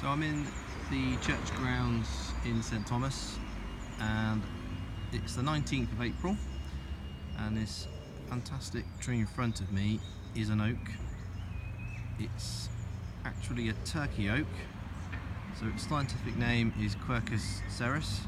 So I'm in the church grounds in St Thomas, and it's the 19th of April, and this fantastic tree in front of me is an oak. It's actually a turkey oak, so its scientific name is Quercus cerris,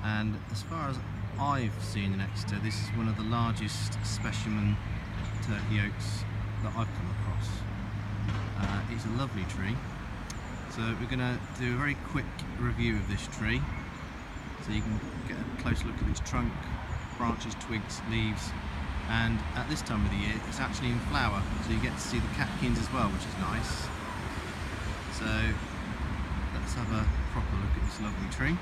and as far as I've seen in Exeter, this is one of the largest specimen turkey oaks that I've come across. It's a lovely tree, so we're going to do a very quick review of this tree so you can get a close look at its trunk, branches, twigs, leaves, and at this time of the year it's actually in flower, so you get to see the catkins as well, which is nice. So let's have a proper look at this lovely tree.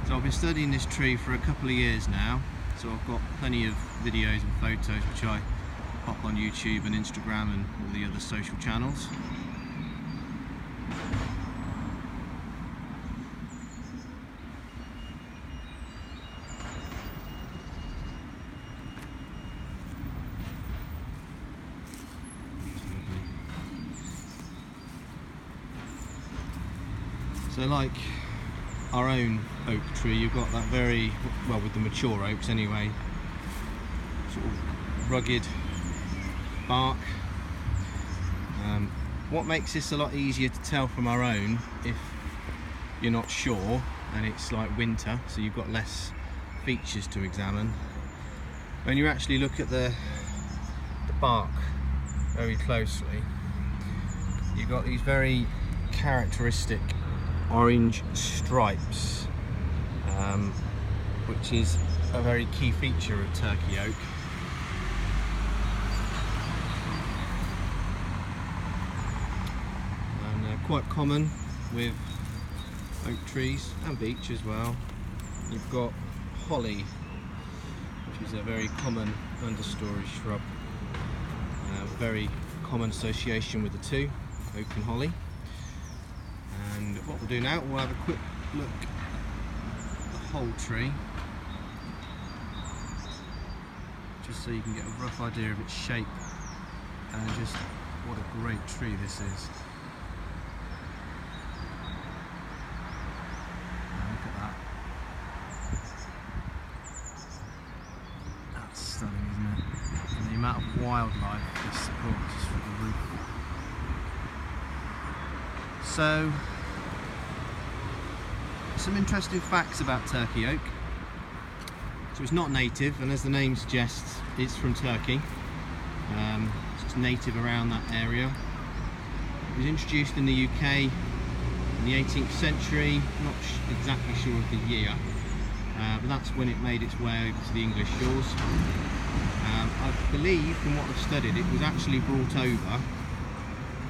So I've been studying this tree for a couple of years now, so I've got plenty of videos and photos which I pop on YouTube and Instagram and all the other social channels. So like our own oak tree, you've got that very, well, with the mature oaks anyway, sort of rugged bark. What makes this a lot easier to tell from our own, if you're not sure and it's like winter, so you've got less features to examine, when you actually look at the bark very closely, you've got these very characteristic orange stripes, which is a very key feature of turkey oak. And they're quite common with oak trees and beech as well. You've got holly, which is a very common understory shrub, very common association with the two, oak and holly. And what we'll do now, we'll have a quick look at the whole tree, just so you can get a rough idea of its shape and just what a great tree this is. Look at that. That's stunning, isn't it? And the amount of wildlife this supports just through the roof. So, some interesting facts about turkey oak. So it's not native, and as the name suggests, it's from Turkey. It's native around that area. It was introduced in the UK in the 18th century, not exactly sure of the year, but that's when it made its way over to the English shores. I believe, from what I've studied, it was actually brought over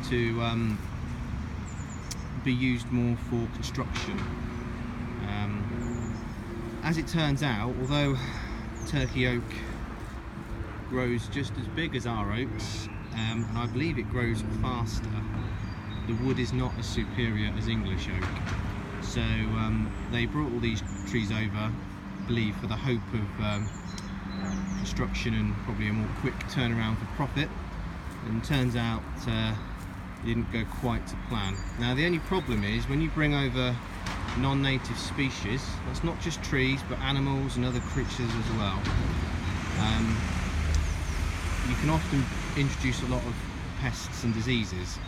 to be used more for construction. As it turns out, although turkey oak grows just as big as our oaks, and I believe it grows faster, the wood is not as superior as English oak. So they brought all these trees over, I believe, for the hope of construction and probably a more quick turnaround for profit, and turns out it didn't go quite to plan. Now the only problem is, when you bring over non-native species, that's not just trees but animals and other creatures as well, you can often introduce a lot of pests and diseases,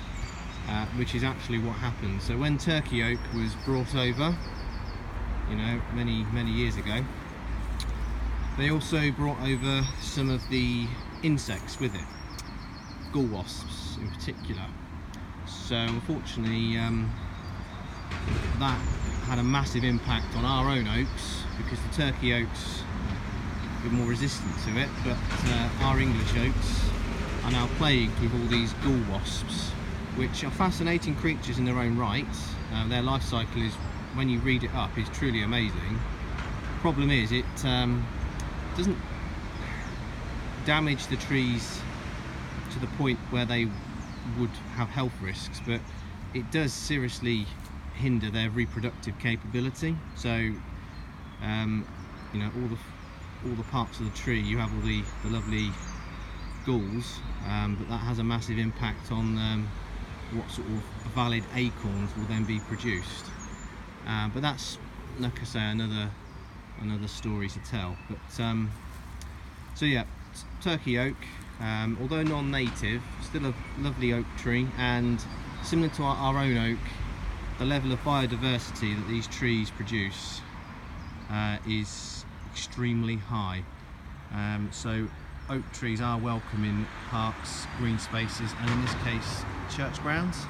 which is actually what happened. So when turkey oak was brought over, you know, many years ago, they also brought over some of the insects with it, gall wasps in particular. So unfortunately that had a massive impact on our own oaks, because the turkey oaks were more resistant to it, but our English oaks are now plagued with all these gall wasps, which are fascinating creatures in their own right. Their life cycle is, when you read it up, is truly amazing. The problem is it doesn't damage the trees to the point where they would have health risks, but it does seriously hinder their reproductive capability. So you know, all the parts of the tree, you have all the lovely galls, but that has a massive impact on what sort of valid acorns will then be produced. But that's, like I say, another story to tell. But so yeah, Turkey oak, although non-native, still a lovely oak tree, and similar to our own oak, the level of biodiversity that these trees produce is extremely high. So oak trees are welcome in parks, green spaces, and in this case church grounds.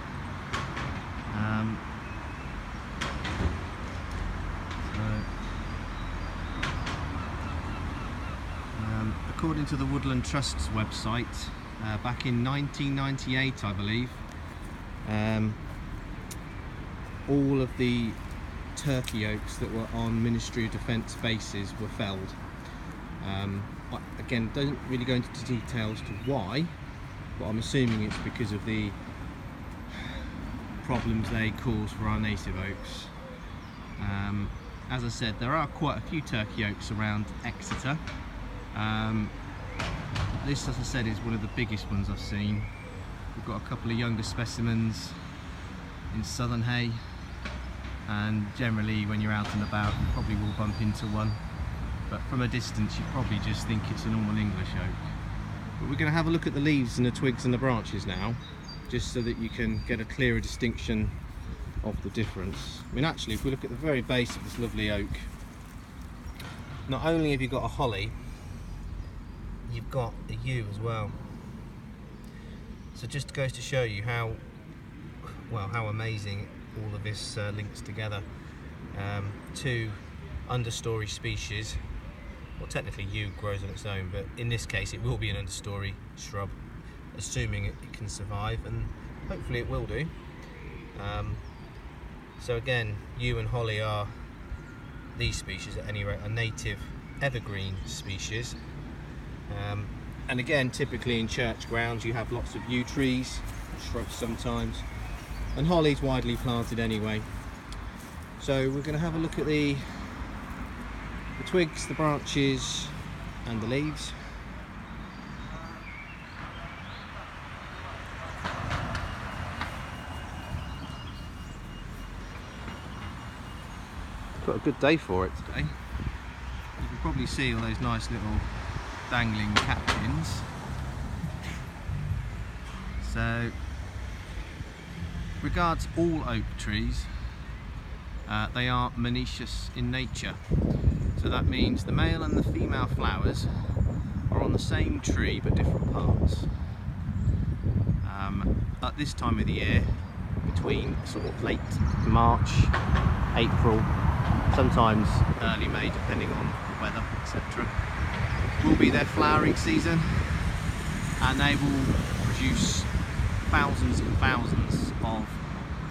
According to the Woodland Trust's website, back in 1998 I believe, all of the turkey oaks that were on Ministry of Defence bases were felled. Again, doesn't really go into details to why, but I'm assuming it's because of the problems they cause for our native oaks. As I said, there are quite a few turkey oaks around Exeter. This, as I said, is one of the biggest ones I've seen. We've got a couple of younger specimens in Southern Hay, and generally when you're out and about you probably will bump into one, but from a distance you probably just think it's a normal English oak. But we're going to have a look at the leaves and the twigs and the branches now, just so that you can get a clearer distinction of the difference. I mean, actually, if we look at the very base of this lovely oak, not only have you got a holly, you've got a yew as well. So just goes to show you how amazing all of this links together. Two understory species. Well, technically yew grows on its own, but in this case it will be an understory shrub, assuming it can survive, and hopefully it will do. So again, yew and holly are, these species at any rate, are native evergreen species. And again, typically in church grounds you have lots of yew trees, shrubs sometimes, and holly's widely planted anyway. So we're going to have a look at the twigs, the branches and the leaves. Got a good day for it today. You can probably see all those nice little dangling catkins. So, regards all oak trees, they are monoecious in nature. So that means the male and the female flowers are on the same tree but different parts. At this time of the year, between sort of late March, April, sometimes early May depending on the weather, etc., will be their flowering season, and they will produce thousands and thousands of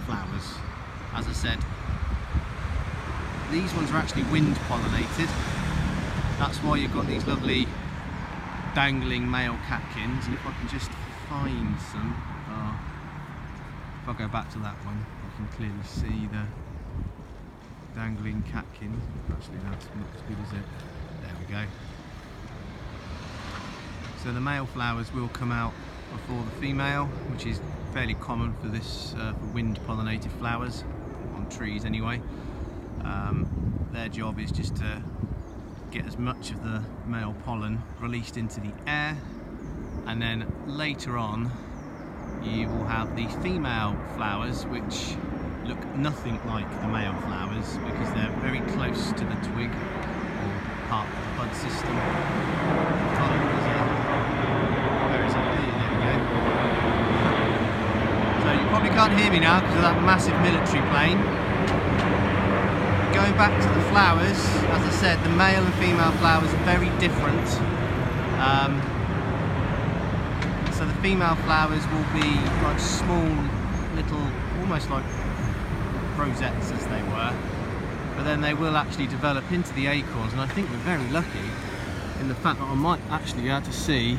flowers. As I said, these ones are actually wind pollinated. That's why you've got these lovely dangling male catkins, and if I can just find some, if I go back to that one, you can clearly see the dangling catkin. Actually, that's not as good as it. There we go. So the male flowers will come out before the female, which is fairly common for this for wind pollinated flowers on trees anyway. Their job is just to get as much of the male pollen released into the air, and then later on you will have the female flowers, which look nothing like the male flowers because they're very close to the twig or part of the bud system. Where is it? There we go. So you probably can't hear me now because of that massive military plane. Going back to the flowers, as I said, the male and female flowers are very different. So the female flowers will be like small little, almost like rosettes as they were, but then they will actually develop into the acorns, and I think we're very lucky in the fact that I might actually be able to see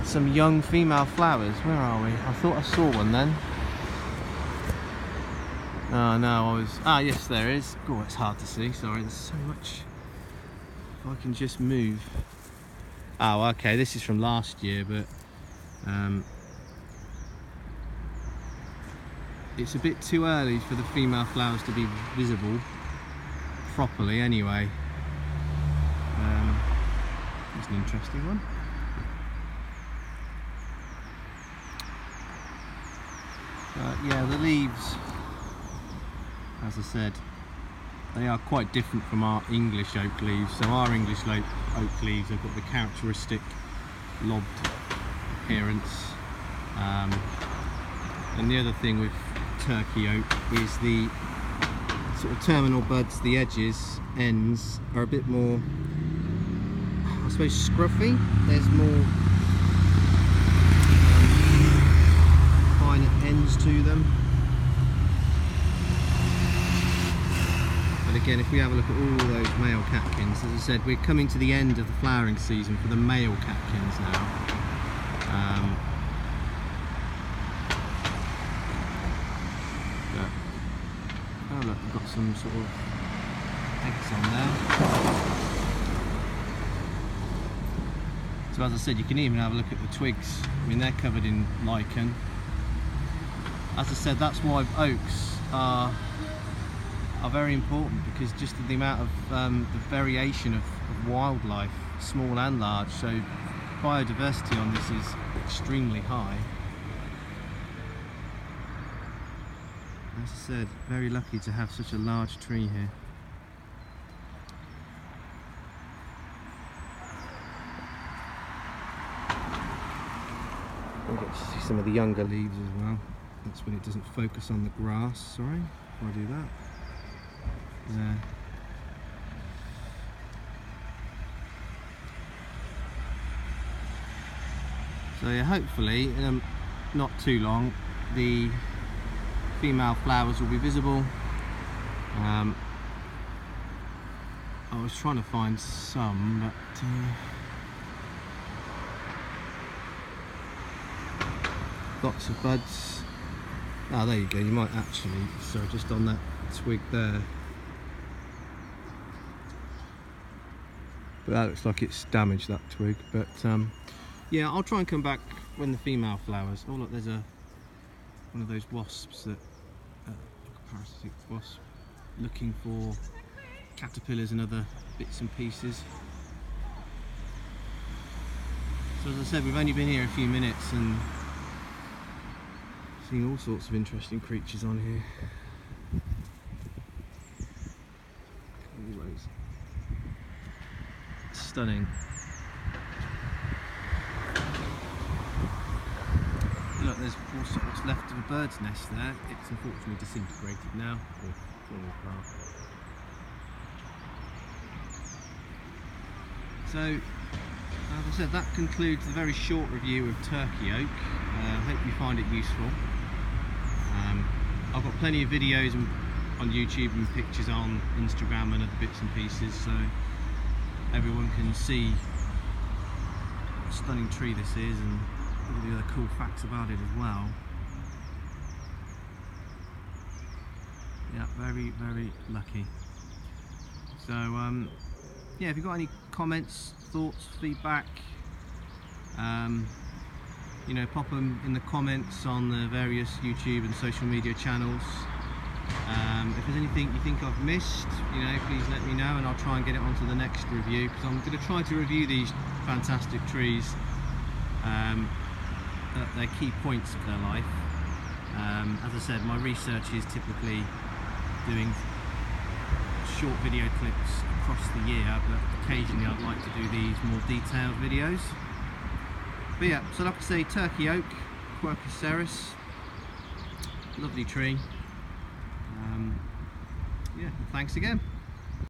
some young female flowers. Where are we? I thought I saw one then. Oh no, I was... Ah yes, there is. Oh, it's hard to see, sorry, there's so much. If I can just move. Oh, okay, this is from last year, but it's a bit too early for the female flowers to be visible properly anyway. It's an interesting one. Yeah, the leaves, as I said, they are quite different from our English oak leaves. So our English oak leaves have got the characteristic lobed appearance. And the other thing with Turkey oak is the sort of terminal buds, the ends are a bit more, I suppose, scruffy. There's more finer ends to them. But again, if we have a look at all those male catkins, as I said, we're coming to the end of the flowering season for the male catkins now. Oh look, we've got some sort of eggs on there. So as I said, you can even have a look at the twigs. I mean, they're covered in lichen. As I said, that's why oaks are very important, because just the amount of the variation of wildlife, small and large, so biodiversity on this is extremely high. As I said, very lucky to have such a large tree here. We'll get to see some of the younger leaves as well. That's when it doesn't focus on the grass. Sorry, before I do that. There. So yeah, hopefully in not too long the female flowers will be visible. I was trying to find some, but lots of buds. Oh, there you go. You might actually, so just on that twig there. But that looks like it's damaged, that twig. But yeah, I'll try and come back when the female flowers. Oh look, there's one of those wasps that parasitic wasp looking for caterpillars and other bits and pieces. So as I said, we've only been here a few minutes and seeing all sorts of interesting creatures on here. Always stunning. Look, there's also what's left of a bird's nest there. It's unfortunately disintegrated now, or falling apart. So, as I said, that concludes the very short review of Turkey oak. I hope you find it useful. I've got plenty of videos on YouTube and pictures on Instagram and other bits and pieces, so everyone can see what a stunning tree this is and all the other cool facts about it as well. Yeah, very, very lucky. So yeah, if you've got any comments, thoughts, feedback, you know, pop them in the comments on the various YouTube and social media channels. If there's anything you think I've missed, you know, please let me know and I'll try and get it onto the next review, because I'm going to try to review these fantastic trees at their key points of their life. As I said, my research is typically doing short video clips across the year, but occasionally I'd like to do these more detailed videos. But yeah, so like I say, Turkey oak, Quercus cerris, lovely tree. Yeah, thanks again.